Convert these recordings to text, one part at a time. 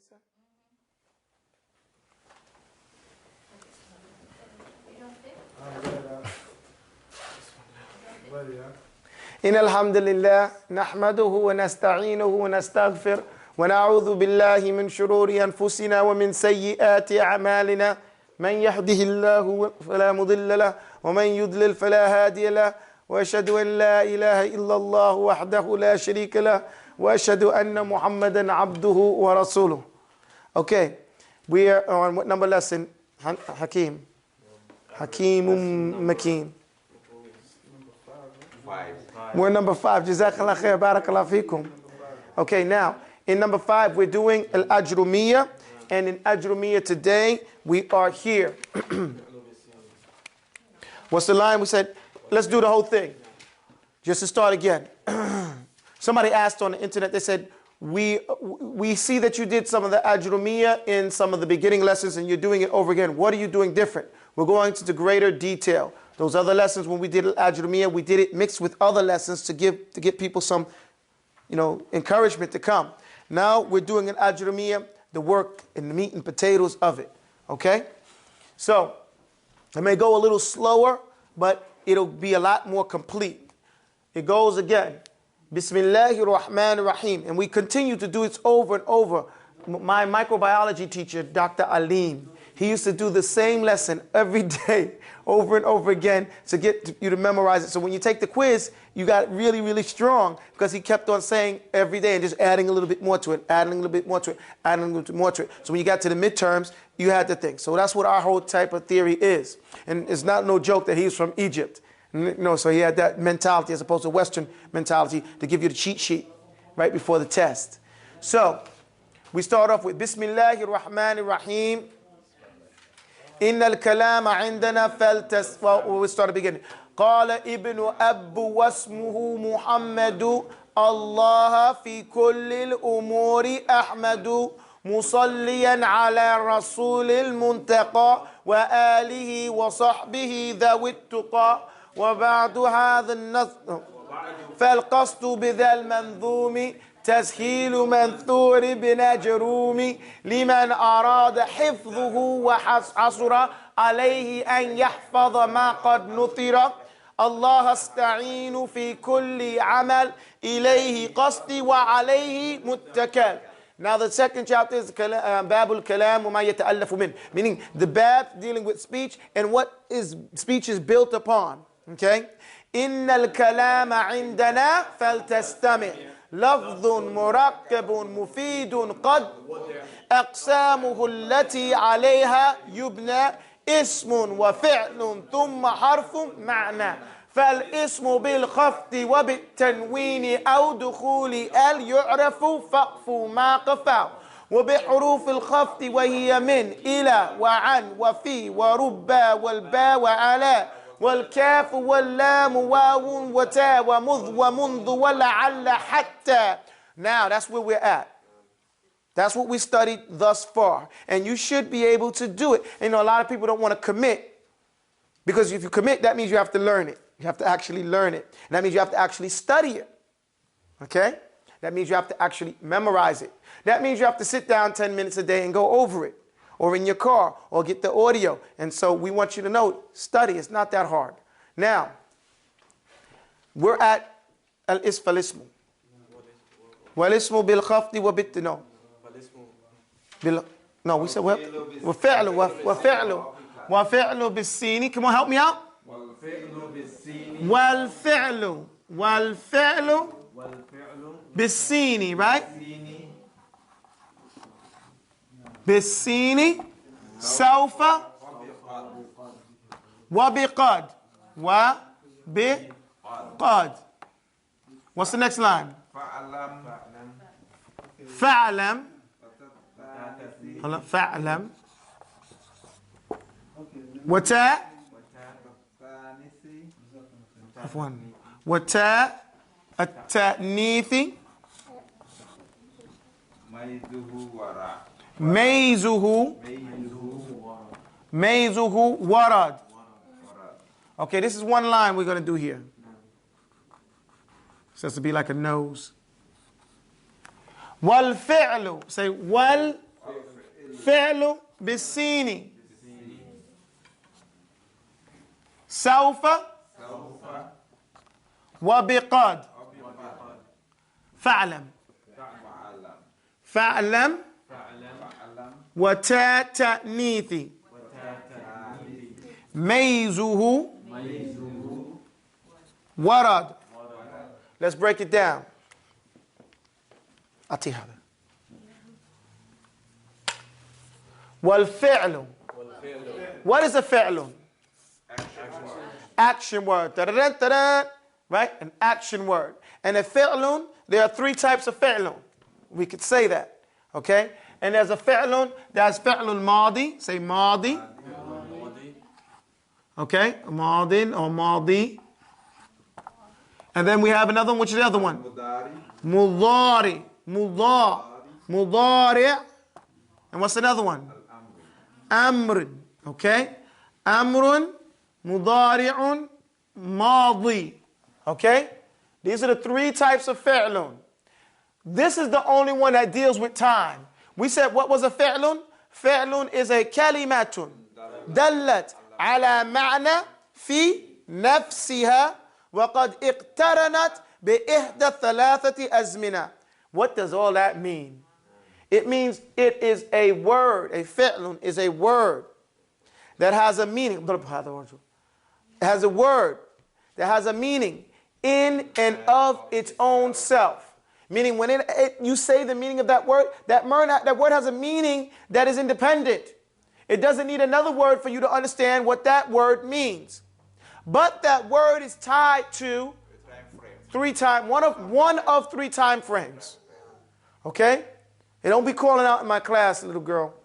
say? إن الحمد لله نحمده ونستعينه ونستغفر ونعوذ بالله من شرور أنفسنا ومن سيئات أعمالنا من يهده الله فلا مضل له ومن يضلل فلا هادي له وأشهد أن لا إله إلا الله وحده لا شريك له وأشهد أن محمدا عبده ورسوله. Okay, we are on what number lesson? Hakeem. Hakeemun Makeen. We're number 5. Jazakallah khair, barakallah fikum. Okay, now, in number 5, we're doing Al-Ajrumiyyah. And in Ajrumiyyah today, we are here. What's the line? We said, let's do the whole thing. Just to start again. Somebody asked on the internet, they said, we see that you did some of the Ajrumiyyah in some of the beginning lessons and you're doing it over again. What are you doing different? We're going into greater detail. Those other lessons, when we did Al-Ajrumiyyah, we did it mixed with other lessons to give people some, encouragement to come. Now we're doing an Ajrumiyyah, the work and the meat and potatoes of it. Okay? So, it may go a little slower, but it'll be a lot more complete. It goes again. Bismillahir Rahmanir Rahim. And we continue to do it over and over. My microbiology teacher, Dr. Alim, he used to do the same lesson every day, over and over again, to get you to memorize it. So when you take the quiz, you got really, really strong, because he kept on saying every day and just adding a little bit more to it, adding a little bit more to it, adding a little bit more to it. So when you got to the midterms, you had to think. So that's what our whole type of theory is. And it's not no joke that he's from Egypt. No, so he had that mentality as opposed to Western mentality to give you the cheat sheet right before the test. So we start off with Bismillahir Rahmanir Rahim. إن الكلام عندنا فلتس. Well, we start at the beginning. قال ابن أب واسمه محمد الله في كل الأمور أحمد مصليا على رسول المنتقى وآله وصحبه ذوي التقى وبعد هذا النظم فالقصد بذا المنظوم تسهيل منثور بنجروم لمن أراد حفظه وحصر عليه أن يحفظ ما قد نثر الله استعين في كل عمل إليه قصدي وعليه متكل. Now the second chapter is Babul Kalam وما يتألف منه, meaning the bab dealing with speech and what is speech is built upon. Okay? إن الكلام عندنا فلتستمع لفظ مركب مفيد قد أقسامه التي عليها يبنى اسم وفعل ثم حرف معنى فالاسم بالخفض وبالتنوين أو دخول ال يعرف فقف ما قفا وبحروف الخفض وهي من إلى وعن وفي وربا والبا وعلى والكاف واللام واو وتا ومذ ومنذ ولعل حتى. Now that's where we're at. That's what we studied thus far. And you should be able to do it. And a lot of people don't want to commit. Because if you commit, that means you have to learn it. You have to actually learn it. And that means you have to actually study it. Okay? That means you have to actually memorize it. That means you have to sit down 10 minutes a day and go over it. Or in your car, or get the audio. And so we want you to know, study, it's not that hard. Now, we're at al-ism. Wal-ismu bil-khafdi wa bit, no. No, we said what? Wa-fi'lu bis-sini. Come on, help me out. Wal-fi'lu bis-sini, right? بالسين سوف وبقد وبقد. What's the next line? فاعلم فاعلم وتاء عفوا وتاء التأنيث ميزه ورد. Okay, this is one line we're going to do here. It has to be like a nose. Wal fi'lu. Say wal فعل بالسين سوف وبقد فاعلم فاعلم وتاء تأنيث ميزه ورد. Let's break it down. أعطي هذا. والفعل. What is a فعل? Action word. Right? An action word. And a فعل, there are three types of فعل. We could say that. Okay? And there's a فعل, there's فعل الماضي. Say ماضي. Okay? ماضٍ or ماضي. And then we have another one. Which is the other one? مضارع. مضارع. And what's another one? أمر. Okay? أمر مضارع ماضي. Okay? These are the three types of فعل. This is the only one that deals with time. We said what was a فعل? فعل is a كلمة دلت على معنى في نفسها وقد اقترنت بإحدى ثلاثة أزمنة. What does all that mean? It means it is a word. A فعل is a word that has a meaning. It has a word that has a meaning in and of its own self. Meaning when you say the meaning of that word has a meaning that is independent. It doesn't need another word for you to understand what that word means. But that word is tied to one of three time frames. Okay? And don't be calling out in my class, little girl.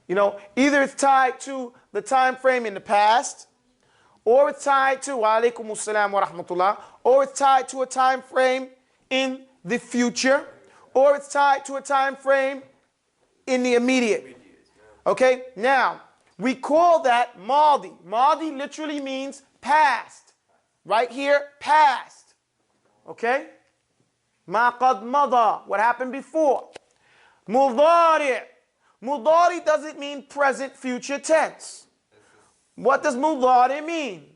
You know, either it's tied to the time frame in the past, or it's tied to wa alaykum assalam wa rahmatullah, or it's tied to a time frame in the future, or it's tied to a time frame in the immediate. Okay? Now, we call that madi. Madi literally means past. Right here, past. Okay? Ma qad mada, what happened before. Mudari. Mudari doesn't mean present future tense. What does mudari mean?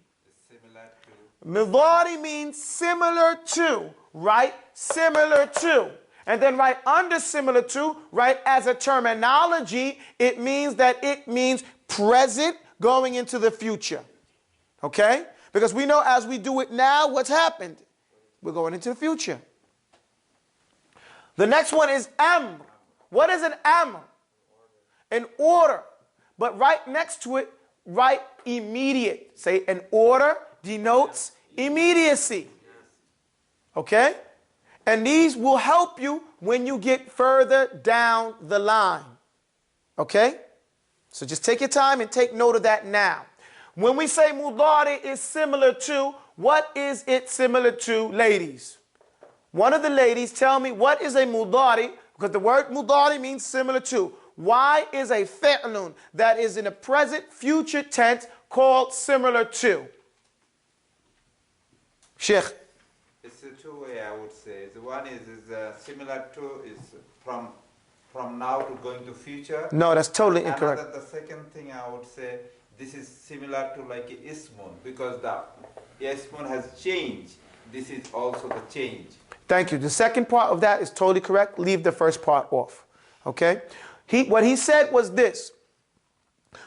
Mudari means similar to, right? Similar to. And then right under similar to, right, as a terminology, it means that it means present going into the future. Okay? Because we know as we do it now, what's happened? We're going into the future. The next one is amr. What is an amr? An order. But right next to it, write immediate. Say an order denotes immediacy. Okay? And these will help you when you get further down the line. Okay? So just take your time and take note of that now. When we say mudari is similar to, what is it similar to, ladies? One of the ladies tell me what is a mudari, because the word mudari means similar to. Why is a fi'lun that is in a present future tense called similar to? Sheikh. It's a two-way, I would say. The one is similar to is from now to going to future. No, that's totally incorrect. The second thing I would say, this is similar to like ismun, because the ismun has changed. This is also the change. Thank you. The second part of that is totally correct. Leave the first part off. Okay? What he said was this.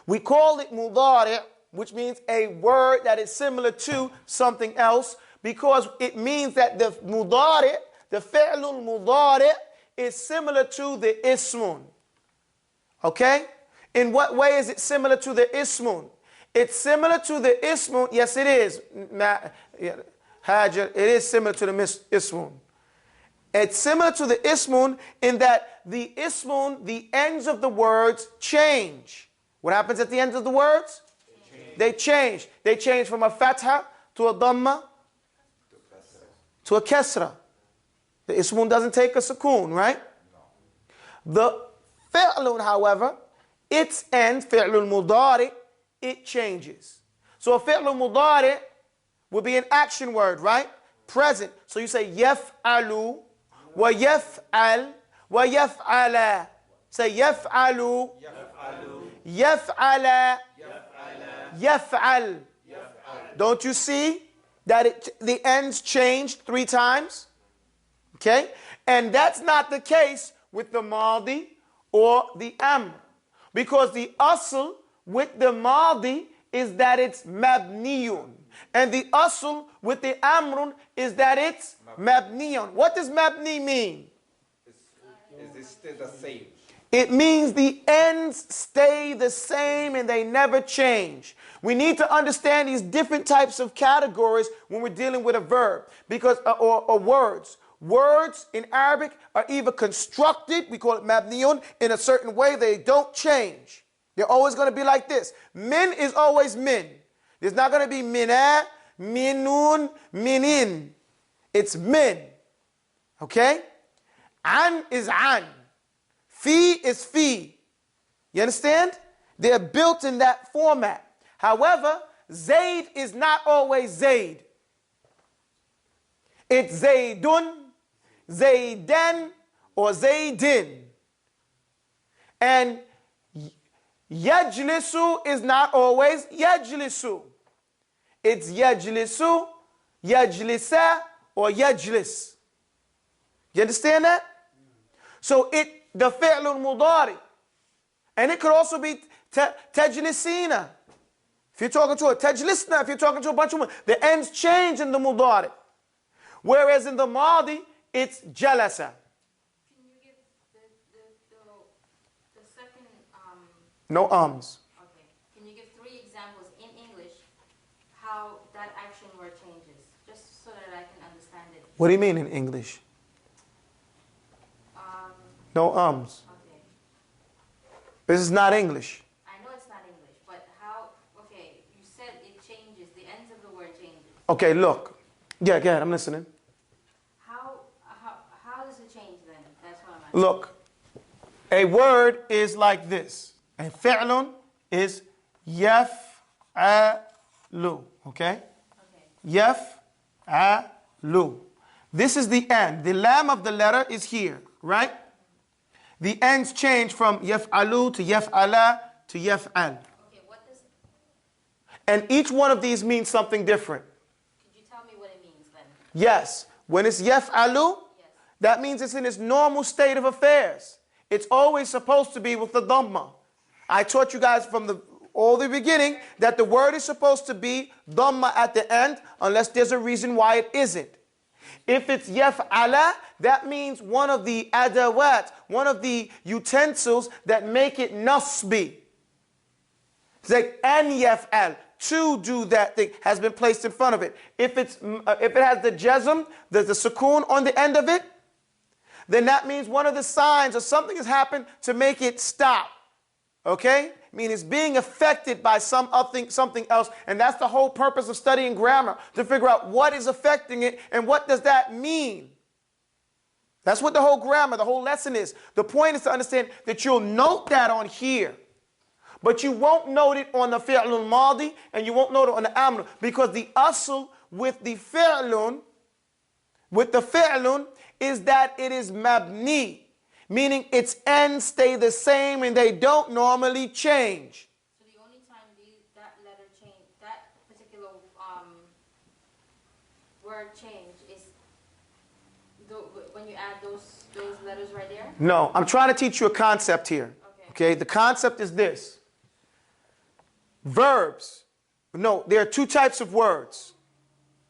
We call it mudari', which means a word that is similar to something else, because it means that the mudari', the fi'lul mudari' is similar to the ismun. Okay? In what way is it similar to the ismun? It's similar to the ismun. Yes, it is. Hajar, it is similar to the ismun. It's similar to the ismun in that the ismun, the ends of the words change. What happens at the ends of the words? They change. They change from a fatha to a dhamma to a kasra. The ismun doesn't take a sukoon, right? The fi'lun, however, its end, fi'lul mudari, it changes. So a fi'lul mudari would be an action word, right? Present. So you say yaf'alu, wa yaf'al, wa yaf'ala. Say yaf'alu, yaf'ala, yaf'al. Don't you see that the ends changed 3 times? Okay? And that's not the case with the Madi or the Amr. Because the asl with the Madi is that it's mabniyun. And the asl with the Amrun is that it's mabniyun. What does mabni mean? Is it still the same? It means the ends stay the same and they never change. We need to understand these different types of categories when we're dealing with a verb, because or words. Words in Arabic are either constructed, we call it mabniyun, in a certain way. They don't change. They're always going to be like this. Min is always min. There's not going to be mina, minun, minin. It's min. Okay? An is an. Fi is fi. You understand? They're built in that format. However, Zayd is not always Zayd. It's Zaydun, Zaydan, or Zaydin. And Yajlisu is not always Yajlisu. It's Yajlisu, Yajlisa, or Yajlis. You understand that? So the fi'lun mudari. And it could also be tajlisina. If you're talking to a tajlisna, if you're talking to a bunch of women, the ends change in the mudari. Whereas in the madi, it's jalasa. Can you give the second... No ums. Okay. Can you give 3 examples in English how that action word changes? Just so that I can understand it. What do you mean in English? No ums. Okay. This is not English. I know it's not English, but how... Okay, you said it changes. The ends of the word changes. Okay, look. Yeah, go ahead. I'm listening. How does it change then? That's what I'm asking. Look. A word is like this. And fi'lun is yaf'alu. Okay? Yaf'alu. This is the end. The lam of the letter is here, right? The ends change from yaf'alu to yaf'ala to yaf'al. Okay, what does... And each one of these means something different. Could you tell me what it means then? Yes. When it's yaf'alu, Yes. that means it's in its normal state of affairs. It's always supposed to be with the dhamma. I taught you guys from the beginning that the word is supposed to be dhamma at the end unless there's a reason why it isn't. If it's yaf'ala, that means one of the adawat, one of the utensils that make it nasbi. It's like an yaf'al, to do that thing, has been placed in front of it. If it has the jazm, there's the sukoon on the end of it, then that means one of the signs or something has happened to make it stop. Okay? I mean, it's being affected by something else, and that's the whole purpose of studying grammar, to figure out what is affecting it and what does that mean. That's what the whole grammar, the whole lesson is. The point is to understand that you'll note that on here, but you won't note it on the fi'lun madi, and you won't note it on the amr, because the asl with the fi'lun is that it is mabni. Meaning its ends stay the same and they don't normally change. So the only time that letter change, that particular word change is when you add those letters right there? No, I'm trying to teach you a concept here. Okay, the concept is this. Verbs. No, there are 2 types of words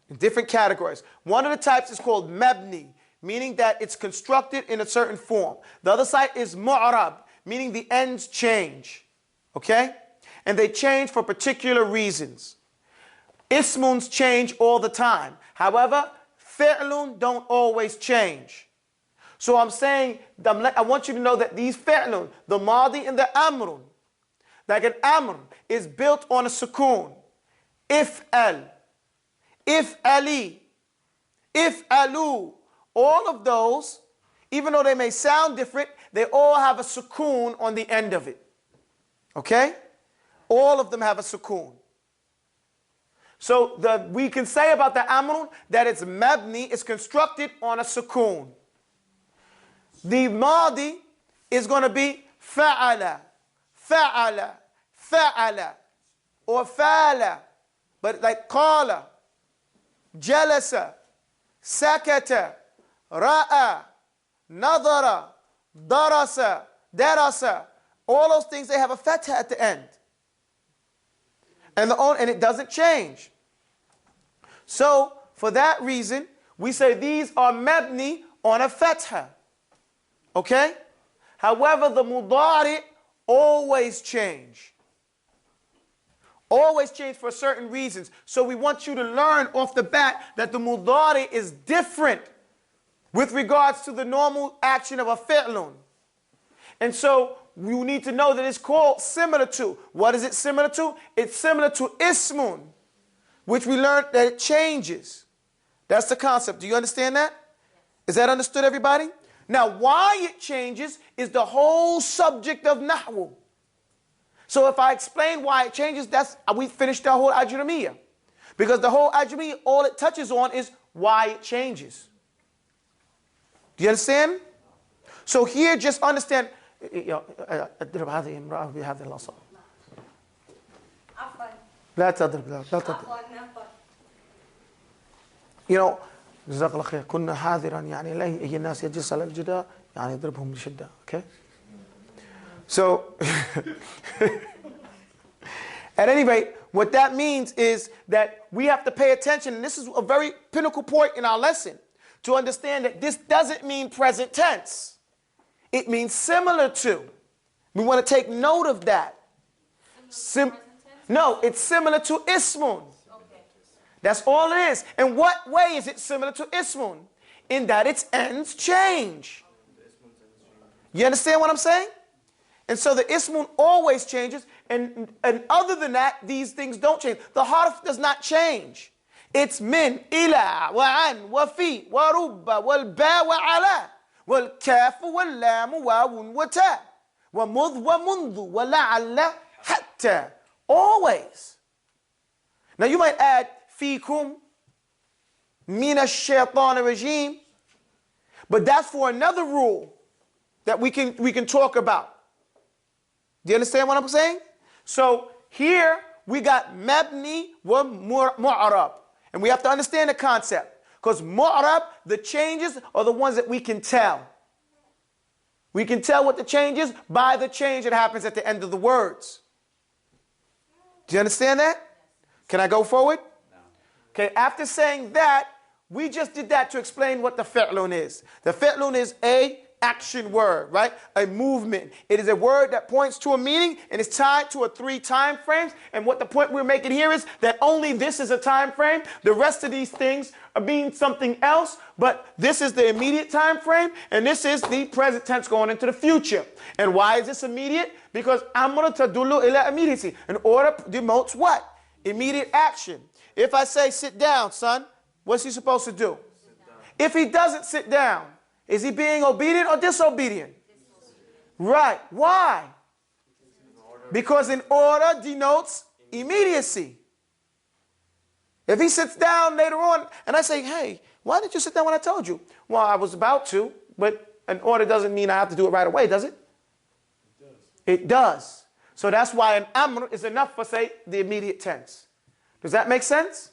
in different categories. One of the types is called mabni, meaning that it's constructed in a certain form. The other side is mu'rab, meaning the ends change. Okay? And they change for particular reasons. Ismuns change all the time. However, fi'lun don't always change. So I'm saying, I want you to know that these fi'lun, the madi and the amrun, like an amr is built on a sukoon. If'al, if'ali, if'alu. All of those, even though they may sound different, they all have a sukoon on the end of it. Okay? All of them have a sukoon. So we can say about the amrun that it's mabni, it's constructed on a sukoon. The madi is going to be fa'ala, fa'ala, fa'ala, or fa'ala, but like qala, jalasa, sakata, ra'a, nadara, darasa, darasa. All those things, they have a fatha at the end. And it doesn't change. So, for that reason, we say these are mabni on a fatha. Okay? However, the mudari always change. Always change for certain reasons. So we want you to learn off the bat that the mudari is different with regards to the normal action of a fi'lun. And so you need to know that it's called similar to. What is it similar to? It's similar to ismun, which we learned that it changes. That's the concept. Do you understand that? Is that understood, everybody? Now, why it changes is the whole subject of nahwu. So if I explain why it changes, we finished the whole AL-AJURRUMIYAH. Because the whole AL-AJURRUMIYAH, all it touches on is why it changes. Do you understand? So here, just understand. اضرب هذه امرأة بهذا العصا. لا تضرب لا تضرب. جزاك الله خير. كنا حاذرا يعني لا يجي الناس يجلس على الجدار يعني يضربهم بشدة. Okay? So, at any rate, what that means is that we have to pay attention, and this is a very pinnacle point in our lesson, to understand that this doesn't mean present tense. It means similar to. We want to take note of that. No, it's similar to ismun. Okay. That's all it is. And what way is it similar to ismun? In that its ends change. You understand what I'm saying? And so the ismun always changes, and other than that, these things don't change. The harf does not change. It's min, ila, wa an, wa fi, wa rubba, wal ba, wa ala, wal kaf, wal lam, wa wun, wa ta, wa mudh, wa mundhu, wa la'alla, hatta. Always. Now you might add fikum, mina shaitan rajim, but that's for another rule that we can talk about. Do you understand what I'm saying? So here we got mabni wa mu'arab. And we have to understand the concept. Because mu'arab, the changes are the ones that we can tell. We can tell what the change is by the change that happens at the end of the words. Do you understand that? Can I go forward? No. Okay, after saying that, we just did that to explain what the fi'lun is. The fi'lun is a action word, right? A movement. It is a word that points to a meaning and is tied to 3 time frames. And what the point we're making here is that only this is a time frame. The rest of these things are being something else, but this is the immediate time frame, and this is the present tense going into the future. And why is this immediate? Because amr tadullu ila immediacy. An order denotes what? Immediate action. If I say sit down, son, what's he supposed to do? If he doesn't sit down, is he being obedient or disobedient? Right. Why? Because in order denotes immediacy. If he sits down later on and I say, hey, why did you sit down when I told you? Well, I was about to, but an order doesn't mean I have to do it right away, does it? It does. It does. So that's why an amr is enough for, say, the immediate tense. Does that make sense?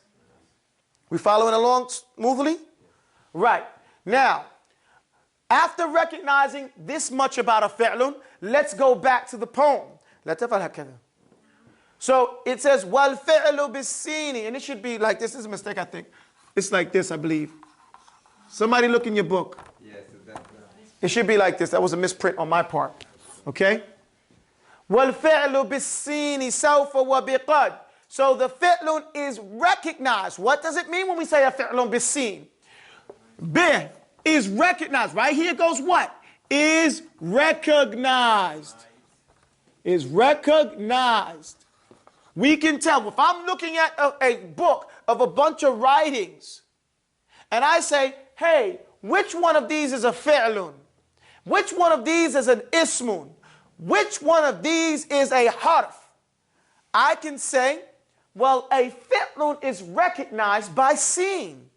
We following along smoothly? Right. Now, after recognizing this much about a fi'lun, let's go back to the poem. So it says, wal fi'lu bis-sini, and it should be like this. This is a mistake, I think. It's like this, I believe. Somebody look in your book. Yes, that's it should be like this. That was a misprint on my part. Okay? Wal fi'lu bis-sini sawfa wa biqad. So the fi'lun is recognized. What does it mean when we say a fi'lun bis-sin? Bih is recognized. Right here goes what? Is recognized. Is recognized. We can tell. If I'm looking at a book of a bunch of writings, and I say, hey, which one of these is a fi'lun? Which one of these is an ismun? Which one of these is a harf? I can say, well, a fi'lun is recognized by seeing.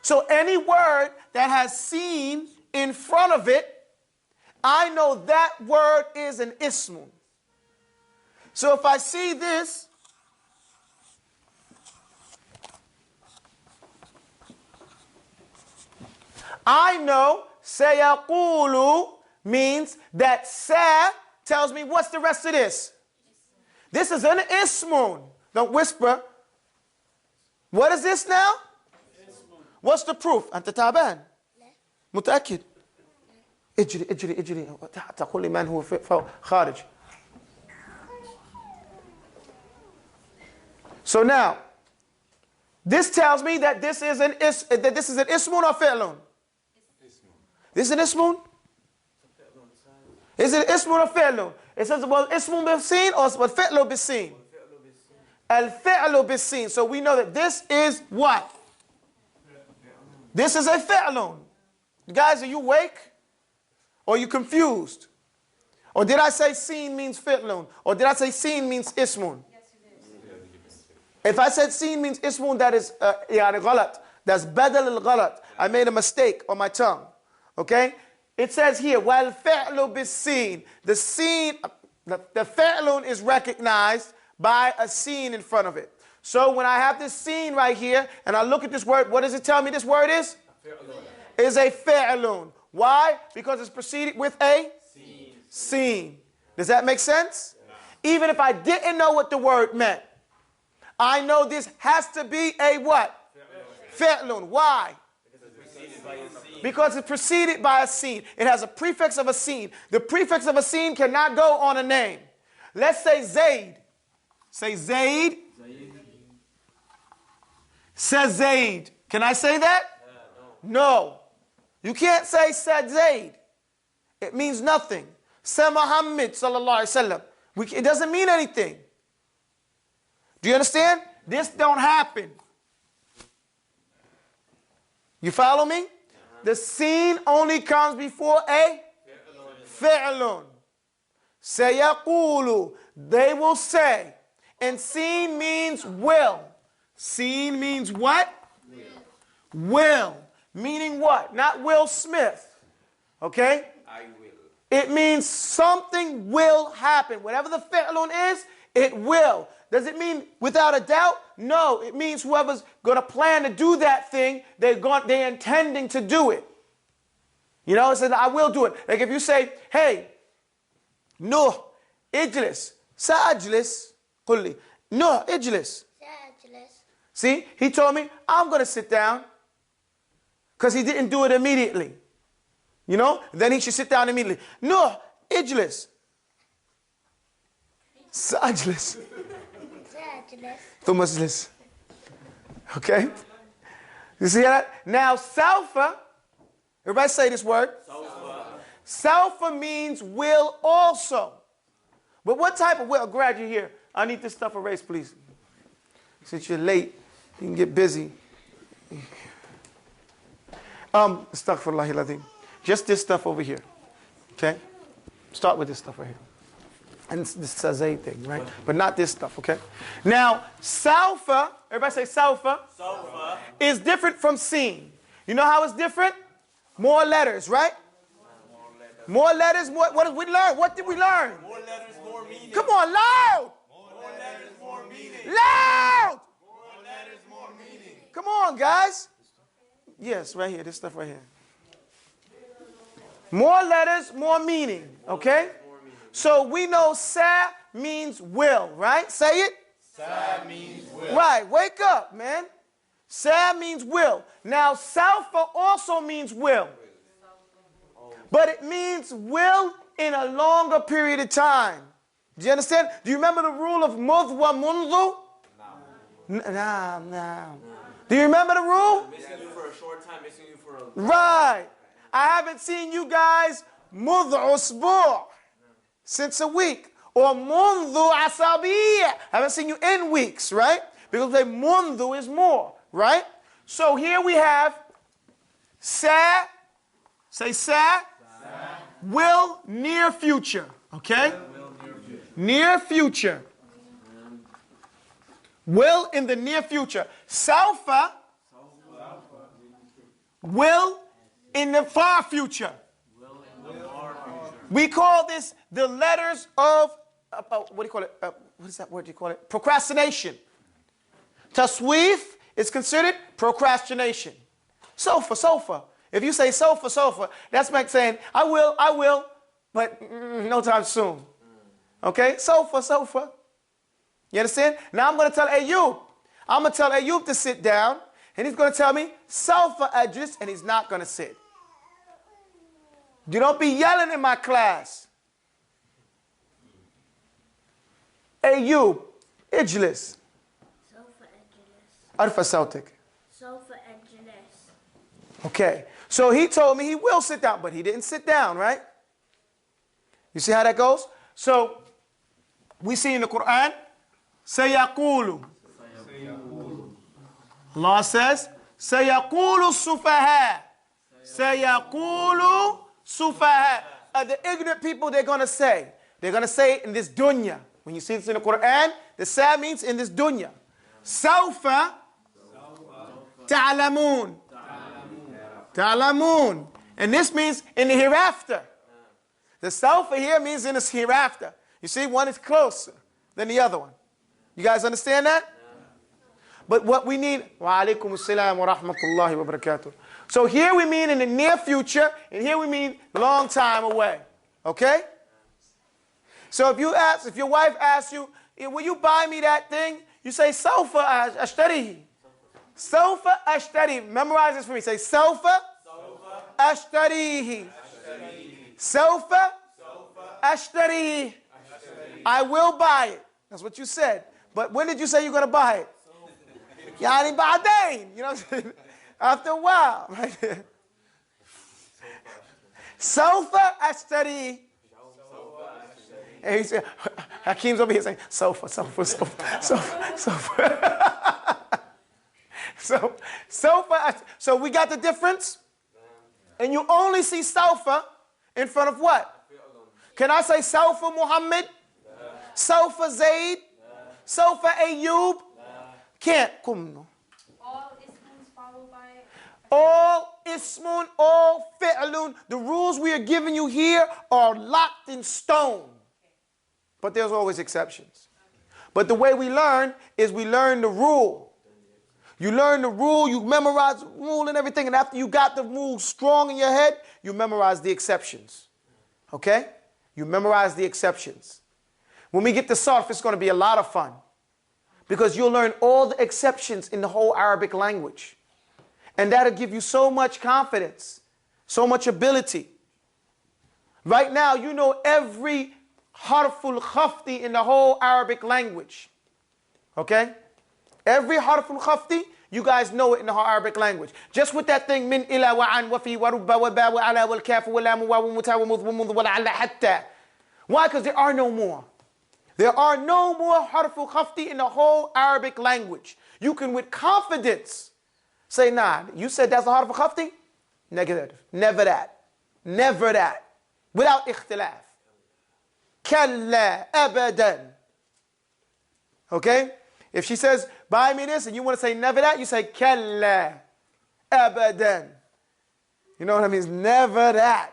So any word that has seen in front of it, I know that word is an ismun. So if I see this, I know sayaqulu means that sa tells me what's the rest of this. This is an ismun. Don't whisper. What is this now? What's the proof? أنت تعبان متأكد اجري اجري اجري تقول لي من هو خارج. So now this tells me that this is an ismun or fi'lun. This is an ismun? Is it ismun or fi'lun? It says, well, ismun bisin or fi'lu bisin? Al-fi'lu bisin. So we know that this is what? This is a fi'lun. Guys, are you awake? Or are you confused? Or did I say sin means fi'lun? Or did I say sin means ismun? If I said sin means ismun, that is ghalat. That's badal al-ghalat. I made a mistake on my tongue. Okay? It says here, wal fi'lu bis-sin. The sin, the fi'lun is recognized by a sin in front of it. So when I have this sin right here, and I look at this word, what does it tell me this word is? Is a fi'lun. Why? Because it's preceded with a sin. Does that make sense? Even if I didn't know what the word meant, I know this has to be a what? Fi'lun. Why? Because it's preceded by a sin. It has a prefix of a sin. The prefix of a sin cannot go on a name. Let's say Zaid. Say Zaid. Says Zaid. Can I say that? No. You can't say said Zaid. It means nothing. Say Muhammad sallallahu alaihi wasallam. It doesn't mean anything. Do you understand? This don't happen. You follow me? The sin only comes before a fi'lun. Sayaqulu. They will say. And sin means will. Sin means what? Will. Meaning what? Not Will Smith. Okay? I will. It means something will happen. Whatever the fi'lun is, it will. Does it mean without a doubt? No. It means whoever's going to plan to do that thing, they're intending to do it. You know, it says, I will do it. Like if you say, hey, Nuh, ijlis, sa'ajlis, qulli. Nuh, ijlis. See, he told me, I'm going to sit down because he didn't do it immediately. You know, then he should sit down immediately. Nuh, ijlis. Sa'ajlis. Thumaslis. Okay? You see that? Now, Salfa, everybody say this word. Salfa means will also. But what type of will? Glad you're here. I need this stuff erased, please. Since you're late, you can get busy. Astaghfirullah al-azim. Just this stuff over here. Okay? Start with this stuff right here. And this Sazay thing, right? But not this stuff, okay? Now, Salfa, everybody say Salfa, is different from Sin. You know how it's different? More letters, right? More letters, more, what did we learn? What did we learn? More letters, more meaning. Come on, loud! More letters, more meaning. Loud! More letters, more meaning. Come on, guys. Yes, right here, this stuff right here. More letters, more meaning, okay? So we know sa means will, right? Say it. Sa means will. Right, wake up, man. Sa means will. Now, Salfa also means will. But it means will in a longer period of time. Do you understand? Do you remember the rule of mudh wa mundu? No. Do you remember the rule? Missing you for a short time, missing you for a... Right. I haven't seen you guys mudh usbu' since a week. Or mundu asabiyyah. I haven't seen you in weeks, right? Because they mundu is more, right? So here we have sa, say sa, will near future, okay? Near future. Will in the near future. Salfa, will in the far future. We call this the letters of, what do you call it? What is that word you call it? Procrastination. Tasweef is considered procrastination. Sofa. If you say sofa, that's like saying, I will, but no time soon. Okay? Sofa. You understand? Now I'm going to tell Ayub. I'm going to tell Ayub to sit down, and he's going to tell me, Sawfa ajlis, and he's not going to sit. You don't be yelling in my class. Ayub, ijlis. Sawfa ajlis. Arfa sautik. Sawfa ajlis. Okay. So he told me he will sit down, but he didn't sit down, right? You see how that goes? So we see in the Quran, sayaqulu. Allah says, sayaqulu sufaha. Sayaqulu sufaha. The ignorant people, they're going to say in this dunya. When you see this in the Quran, the sa means in this dunya. Sawfa ta'lamun. Ta'lamun. And this means in the hereafter. The sawfa here means in the hereafter. You see, one is closer than the other one. You guys understand that? But what we need, wa alaikum assalam wa rahmatullahi wa barakatuh. So here we mean in the near future, and here we mean long time away. Okay? So if your wife asks you, will you buy me that thing? You say, Sawfa ashtarihi. Sawfa ashtarihi. Memorize this for me. Say, Sawfa ashtarihi. Sawfa ashtarihi. I will buy it. That's what you said. But when did you say you're going to buy it? Yani ba'dain. You know what I'm saying? After a while. Right? Sawfa ashtarihi. And he said, Hakeem's over here saying, Sawfa. So, Sawfa. So we got the difference. And you only see Sawfa in front of what? Can I say Sawfa Muhammad? Sawfa Zaid? Sawfa Ayub? Can't. Kumno. All isms followed by... All ismun, all fi'lun. The rules we are giving you here are locked in stone. But there's always exceptions. But the way we learn is we learn the rule. You learn the rule, you memorize the rule and everything, and after you got the rule strong in your head, you memorize the exceptions. Okay? You memorize the exceptions. When we get to sarf, it's going to be a lot of fun. Because you'll learn all the exceptions in the whole Arabic language. And that'll give you so much confidence, so much ability. Right now, you know every harful khafti in the whole Arabic language. Okay? Every harful khafti, you guys know it in the whole Arabic language. Just with that thing, min ila wa an wa fi wa rubba wa ba wa ala wal kaf wa lam wa muta wa mudh wa mudh wa la'alla hatta. Why? Because there are no more. There are no more harful khafti in the whole Arabic language. You can with confidence say, nah, you said that's a harful khafti? Negative. Never that. Never that. Without ikhtilaf. Kalla abadan. Okay? If she says, buy me this, and you want to say never that, you say kalla abadan. You know what I mean? Never that.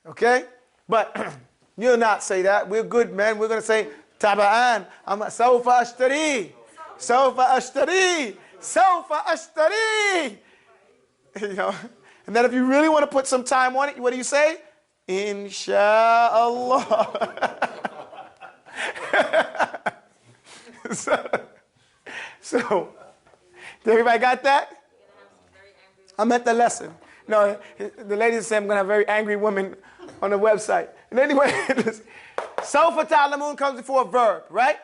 Okay? But you'll not say that. We're good, man. We're going to say taba'an. Sawfa ashtari. Sawfa ashtari. Sawfa ashtari. You know? And then if you really want to put some time on it, what do you say? Insha'Allah. So, everybody got that? I'm at the lesson. No, the lady said I'm going to have very angry women on the website. And anyway, Sawfa ta'lamun comes before a verb, right?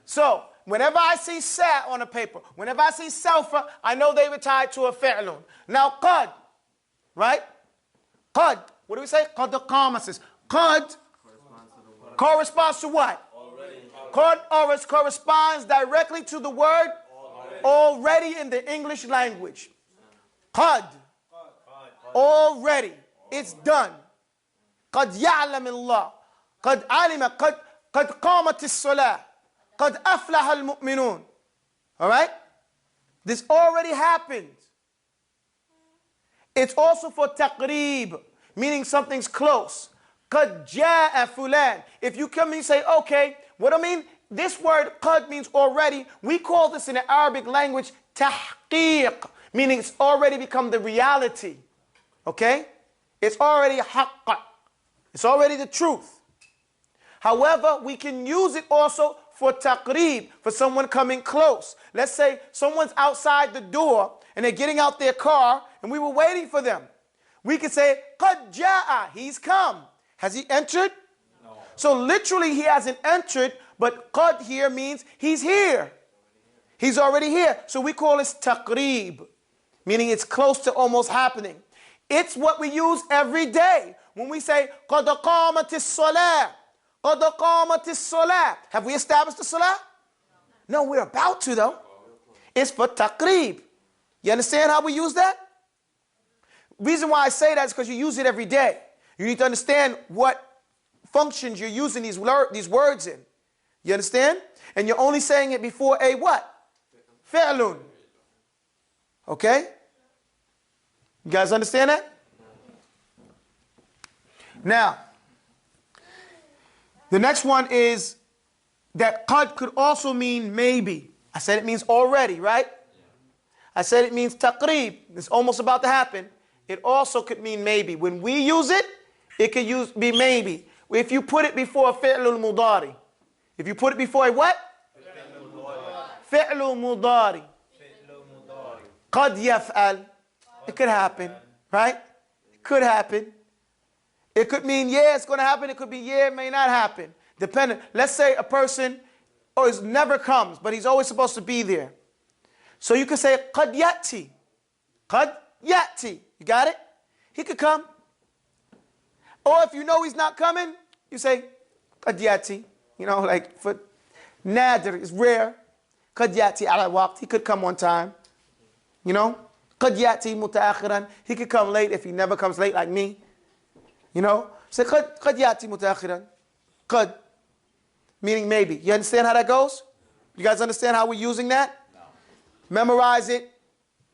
So, whenever I see sa on a paper, whenever I see sawfa, I know they were tied to a fi'lun. Now, qad, right? Qad. What do we say? Qad qama says. Qad corresponds to what? Qad corresponds directly to the word already in the English language. Qad. Already. It's done. قد يعلم الله قد علم قد قامت الصلاة قد أفلح المؤمنون. All right? This already happened. It's also for taqreeb, meaning something's close. قَدْ جَاءَ فُلَانٍ. If you come and you say, okay, what I mean, this word qad means already. We call this in the Arabic language tahqiq, meaning it's already become the reality. Okay? It's already haqqa. It's already the truth. However, we can use it also for taqreeb, for someone coming close. Let's say someone's outside the door and they're getting out their car and we were waiting for them. We can say, qad ja'a, he's come. Has he entered? No. So literally he hasn't entered, but qad here means he's here. He's already here. So we call this taqreeb, meaning it's close to almost happening. It's what we use every day. When we say, qad qamatis salah, qad qamatis salah. Have we established the salah? No, we're about to though. It's for taqreeb. You understand how we use that? Reason why I say that is because you use it every day. You need to understand what functions you're using these words in. You understand? And you're only saying it before a what? Fi'lun. Okay? You guys understand that? Now, the next one is that qad could also mean maybe. I said it means already, right? I said it means taqreeb. It's almost about to happen. It also could mean maybe. When we use it, it could be maybe. If you put it before fi'lul mudari. If you put it before a what? Fi'lul mudari. Qad yaf'al. It could happen, right? It could happen. It could mean, yeah, it's going to happen. It could be, yeah, it may not happen. Depending. Let's say a person never comes, but he's always supposed to be there. So you could say, qad yati. Qad yati. You got it? He could come. Or if you know he's not coming, you say, qad yati. You know, like for nadir is rare. Qad yati ala waqt. He could come one time. You know? Qad yati mutaakhiran. He could come late if he never comes late like me. You know? Say qad yati mutaakhiran. Qad. Meaning maybe. You understand how that goes? You guys understand how we're using that? No. Memorize it,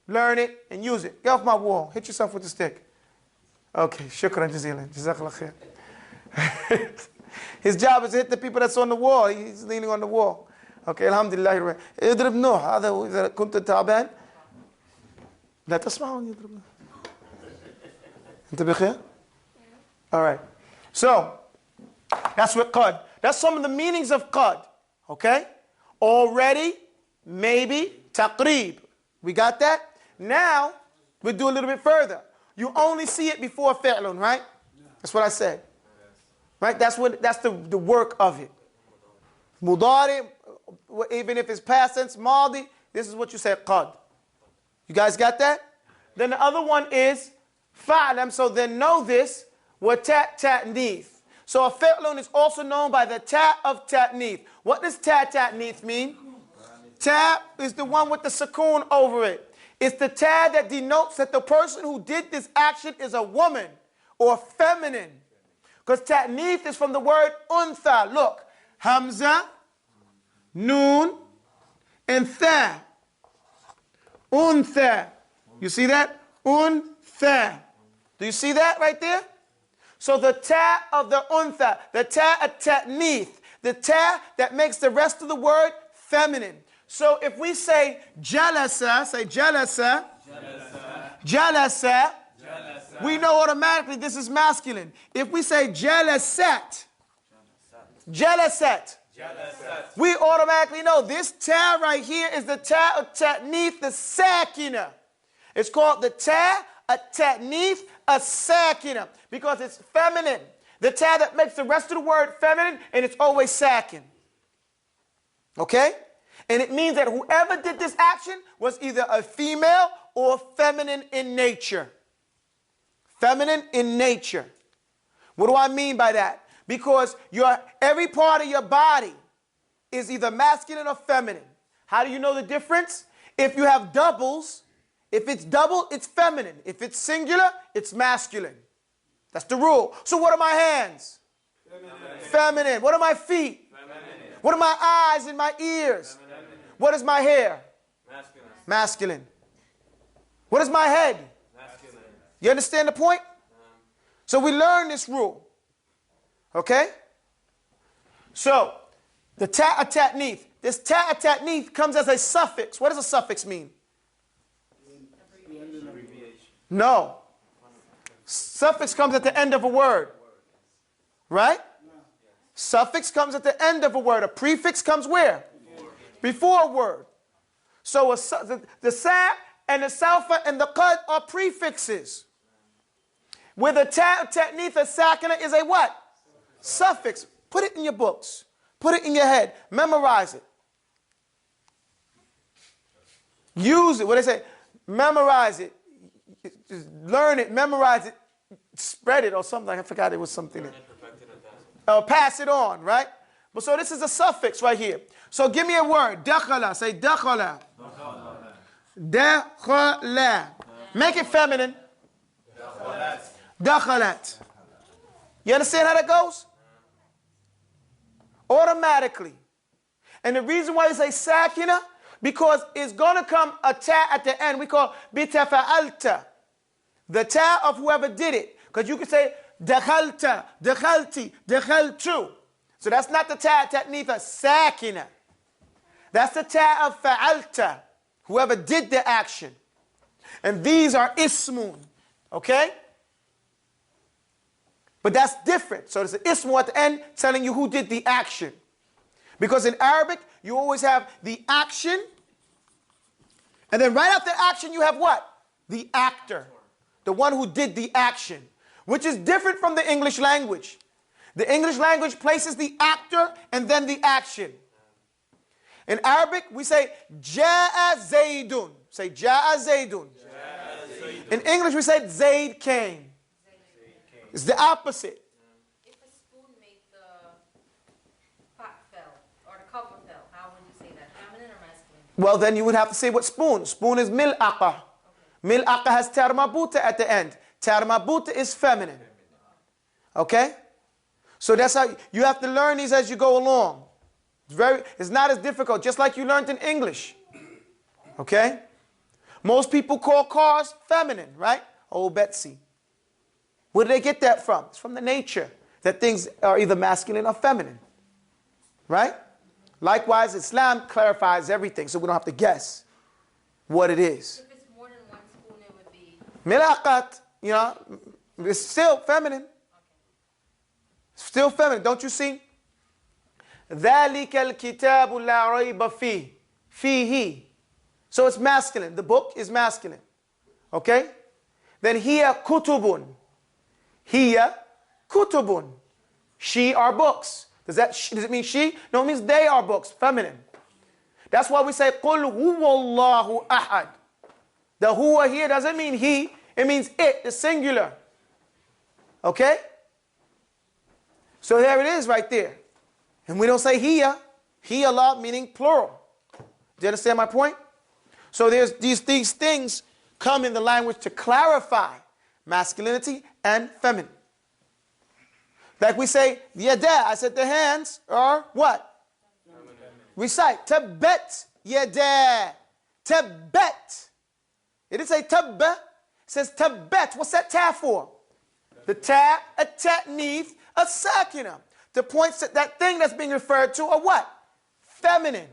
learn it, and use it. Get off my wall. Hit yourself with the stick. Okay. Shukran jazilan. Jazakallah khair. His job is to hit the people that's on the wall. He's leaning on the wall. Okay. Alhamdulillah. اضرب نوح. هذا إذا كنت تعبان لا تسمعون يضرب. أنت بخير? All right. So that's what qad. That's some of the meanings of qad. Okay? Already, maybe, taqreeb. We got that? Now, we'll do a little bit further. You only see it before fi'lun, right? That's what I said. Right? That's the work of it. Mudari, even if it's past tense, madi, this is what you say, qad. You guys got that? Then the other one is fa'lam, so then know this, wa ta'nith. So a fi'lun is also known by the ta of ta'nith. What does ta'nith mean? Ta is the one with the sukoon over it. It's the ta that denotes that the person who did this action is a woman or feminine. Because ta'nith is from the word untha. Look, hamza, noon, and tha. Untha. You see that? Untha. Do you see that right there? So the ta of the untha, the ta at ta'nith, the ta that makes the rest of the word feminine. So if we say jalasa, say jalasa, jalasa, we know automatically this is masculine. If we say jalasat, jalasat, we automatically know this ta right here is the ta of ta'nith, the sakina. It's called the ta at ta'nith, a sakina, because it's feminine. The ta that makes the rest of the word feminine, and it's always sakin. Okay? And it means that whoever did this action was either a female or feminine in nature. Feminine in nature. What do I mean by that? Because every part of your body is either masculine or feminine. How do you know the difference? If you have doubles, if it's double, it's feminine. If it's singular, it's masculine. That's the rule. So what are my hands? Feminine. What are my feet? Feminine. What are my eyes and my ears? Feminine. What is my hair? Masculine. What is my head? Masculine. You understand the point? So we learn this rule. Okay? So, the ta'ata'nith. This ta'ata'nith comes as a suffix. What does a suffix mean? No. Suffix comes at the end of a word. Right? Suffix comes at the end of a word. A prefix comes where? Before a word. So the sa and the salfa and the qad are prefixes. With a ta'nith, a sakina is a what? Suffix. Put it in your books. Put it in your head. Memorize it. Use it. What they say? Memorize it. Learn it. Memorize it. Spread it or something. I forgot it was something. Pass it on, right? But so this is a suffix right here. So give me a word. Dakhala. Say dakhala. Dakhala. Make it feminine. Dakhalat. You understand how that goes? Automatically. And the reason why you say sakina, because it's going to come a ta at the end. We call bitafa'alta. The ta of whoever did it. Because you can say dakhalta, dakhalti, dakhaltu. So that's not the ta ta'nitha, sakina. That's the ta of fa'alta, whoever did the action. And these are ismun. Okay? But that's different. So there's an ismu at the end telling you who did the action. Because in Arabic, you always have the action. And then right after action, you have what? The actor. The one who did the action. Which is different from the English language. The English language places the actor and then the action. In Arabic, we say, Ja'a Zaydun. Say, Ja'a Zaydun. In English, we say, Zayd came. It's the opposite. If a spoon made the pot fell, or the cover fell, how would you say that? Feminine or masculine? Well, then you would have to say what spoon. Spoon is mil'aqa. Mil'aqa has tarmabuta at the end. Tarmabuta is feminine. Okay? So that's how you have to learn these as you go along. It's not as difficult, just like you learned in English. Okay? Most people call cars feminine, right? Oh, Betsy. Where do they get that from? It's from the nature that things are either masculine or feminine. Right? Likewise, Islam clarifies everything so we don't have to guess what it is. If it's more than one spoon, it would be... Milaqat, you know, it's still feminine. Still feminine, don't you see? ذَلِكَ الْكِتَابُ لَا رَيْبَ فِيهِ. فِيهِ. So it's masculine. The book is masculine. Okay? Then hiya kutubun. Hiya kutubun. She are books. Does it mean she? No, it means they are books. Feminine. That's why we say قُلْ هُوَ اللَّهُ أَحَدٌ. The huwa here doesn't mean he. It means it, the singular. Okay? So there it is right there. And we don't say hiya. Hiya Allah meaning plural. Do you understand my point? So there's these things come in the language to clarify masculinity and feminine. Like we say, yada, I said the hands are what? Feminine. Recite, tabbat yada. Tabbat. It didn't say tabba. It says tabbat. What's that ta for? The ta, a ta'nith, a sakina. The points that thing that's being referred to are what? Feminine.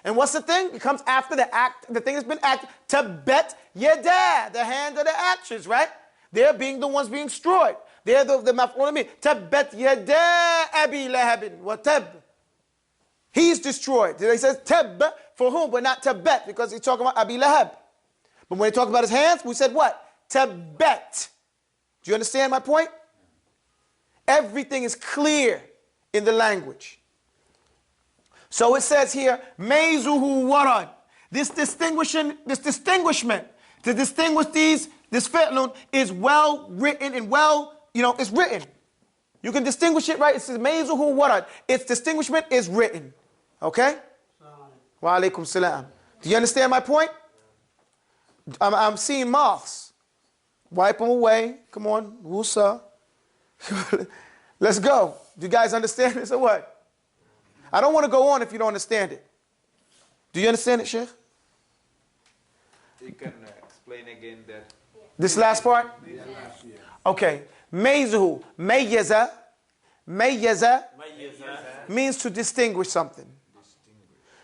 And what's the thing? It comes after the act, the thing that's been acted. Tabbat yada, the hand of the actions, right? They're being the ones being destroyed. They're the maf'ul min. Tabbat yada abi lahabin wa tab. He's destroyed. He says tab for whom, but not tabbat, because he's talking about abi lahab. But when he talks about his hands, we said what? Tabbat. Do you understand my point? Everything is clear in the language. So it says here, Meizuhu warad. This distinguishment to distinguish this fi'lun is well written and well, it's written. You can distinguish it, right? It says Meizuhu warad. Its distinguishment is written. Okay? Wa alaikum salam. Do you understand my point? I'm seeing moths. Wipe them away. Come on, Wusa. Let's go. Do you guys understand this or what? I don't want to go on if you don't understand it. Do you understand it, Sheikh? You can explain again that. This last part? Okay. Meizuhu. Mayyaza. Mayyaza means to distinguish something.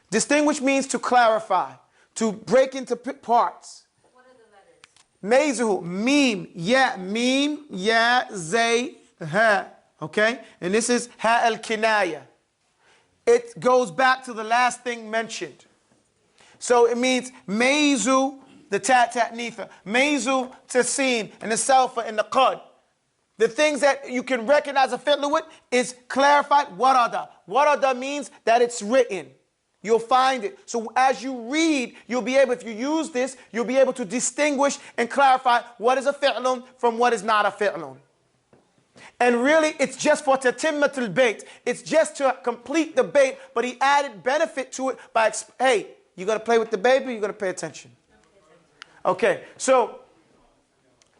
Distinguish means to clarify, to break into parts. What are the letters? Mayzuhu, mim, ya, zay, ha. Okay? And this is ha al-kinaya. It goes back to the last thing mentioned. So it means mayzu, the ta-ta-nitha. Mayzu, tasin, and the salfa, and the qad. The things that you can recognize a fi'l with is clarified. Warada means that it's written. You'll find it. So as you read, you'll be able, if you use this, you'll be able to distinguish and clarify what is a fi'lun from what is not a fi'lun. And really, it's just for tatimmatul bayt. It's just to complete the bait, but he added benefit to it by, hey, you got to play with the baby, you got to pay attention. Okay, so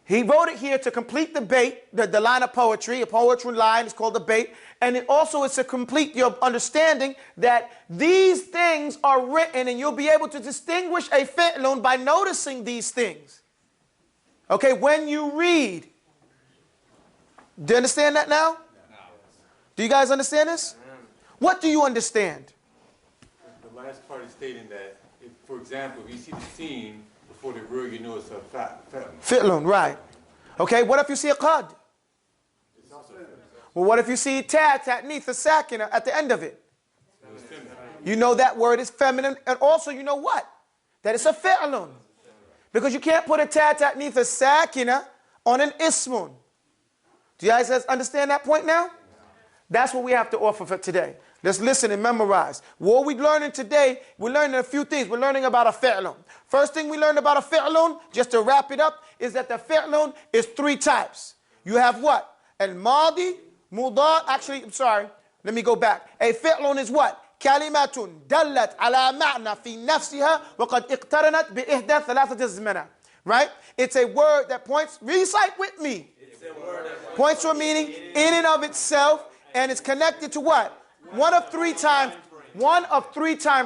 he wrote it here to complete the bait, the line of poetry. A poetry line is called the bait. And it also is to complete your understanding that these things are written and you'll be able to distinguish a fi'lun by noticing these things. Okay, when you read. Do you understand that now? Do you guys understand this? What do you understand? The last part is stating that, if, for example, if you see the scene before the word, you know it's a fi'lun. Fi'lun, right. Okay, what if you see a qad? It's also Well, what if you see ta'nith, a sakina at the end of it? You know that word is feminine, and also you know what? That it's a fi'lun. Because you can't put a ta'nith, a sakina on an ismun. Do you guys understand that point now? That's what we have to offer for today. Let's listen and memorize. What we're learning today, we're learning a few things. We're learning about a fi'lun. First thing we learned about a fi'lun, just to wrap it up, is that the fi'lun is three types. You have what? Al-madi, mudar, actually, I'm sorry, let me go back. A fi'lun is what? كلمة دلت على معنى في نفسها وقد اقترنت بإحدى ثلاثة الزمنة. Right? It's a word that points, recite with me. Points to a meaning in and of itself, and it's connected to what? One of three time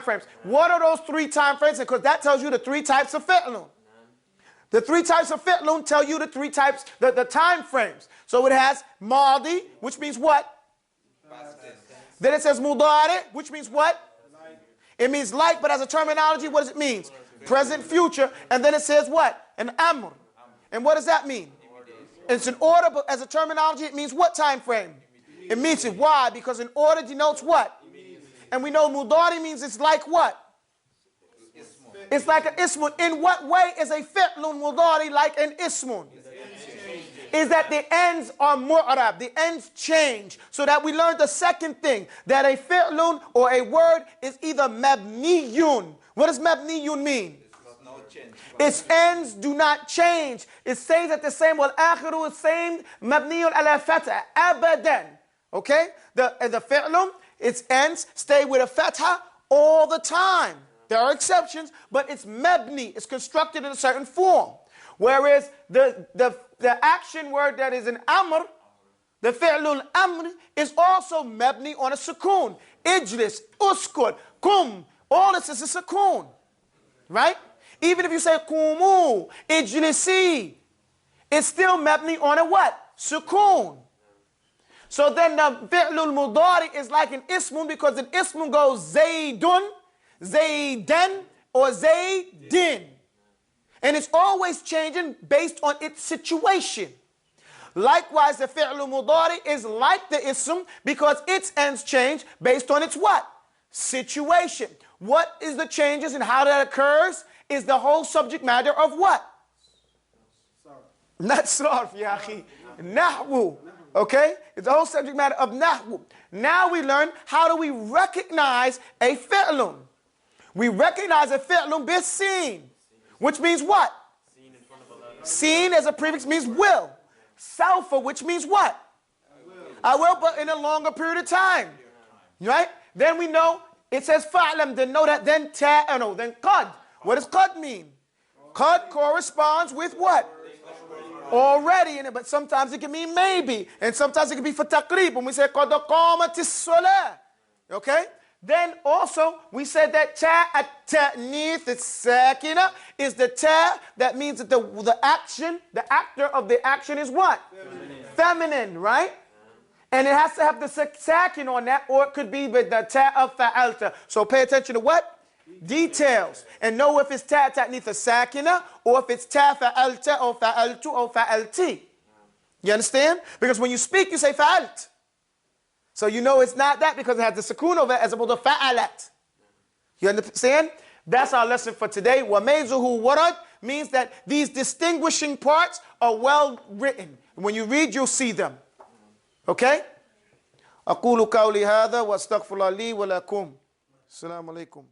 frames. What are those three time frames? Because that tells you the three types of fi'lun. The three types of fi'lun tell you the three types, the time frames. So it has madi, which means what? Then it says mudari, which means what? It means like, but as a terminology, what does it mean? Present, future. And then it says what? An amr. And what does that mean? It's an order, but as a terminology, it means what time frame? It means it. Why? Because an order denotes what? And we know mudari means it's like what? It's like an ismun. In what way is a fi'lun mudari like an ismun? Is that the ends are mu'rab, the ends change. So that we learned the second thing, that a fi'lun or a word is either mabniyun. What does mabniyun mean? Its ends do not change. It stays at the same. Wal akhiru is same. Mabniyun ala fatha abadan. Okay? The fi'lun, its ends stay with a fatha all the time. There are exceptions, but it's mabni. It's constructed in a certain form. Whereas the action word that is an amr, the fi'lul amr, is also mabni on a sukoon. Ijlis, uskut, kum. All this is a sukoon. Right? Even if you say kumu, ijlisi, it's still mabni on a what? Sukoon. So then the fi'lul mudari is like an ismun, because an ismun goes zaydun, zaydan, or zaydin. And it's always changing based on its situation. Likewise, the fi'lul mudari is like the ism because its ends change based on its what? Situation. What is the changes and how that occurs is the whole subject matter of what? Not sarf, ya akhi. Nahwu. Okay? It's the whole subject matter of nahwu. Now we learn, how do we recognize a fi'lun? We recognize a fi'lun bis-sin, which means what? Seen as a prefix means will. Salfa, which means what? I will, but in a longer period of time. Right? Then we know, it says fa'lam, then know that, then ta'ano, then qad. What does qad mean? Qad corresponds with what? Already in it, but sometimes it can mean maybe, and sometimes it can be for taqrib, when we say qad qamatis salah. Okay? Then also, we said that ta at-ta'nith, it's sakina, is the ta that means that the action, the actor of the action is what? Feminine, right? And it has to have the sakin on that, or it could be with the ta of fa'alta. So pay attention to what? Details. And know if it's ta ta'nitha sakina, or if it's ta fa'alta, or fa'altu, or fa'alti. You understand? Because when you speak, you say fa'alt. So you know it's not that because it has the sakun over it as opposed to fa'alat. You understand? That's our lesson for today. وَمَيْزُهُ warad means that these distinguishing parts are well written. When you read, you'll see them. Okay? أقول قولي هذا وأستغفر الله لي ولكم. السلام عليكم.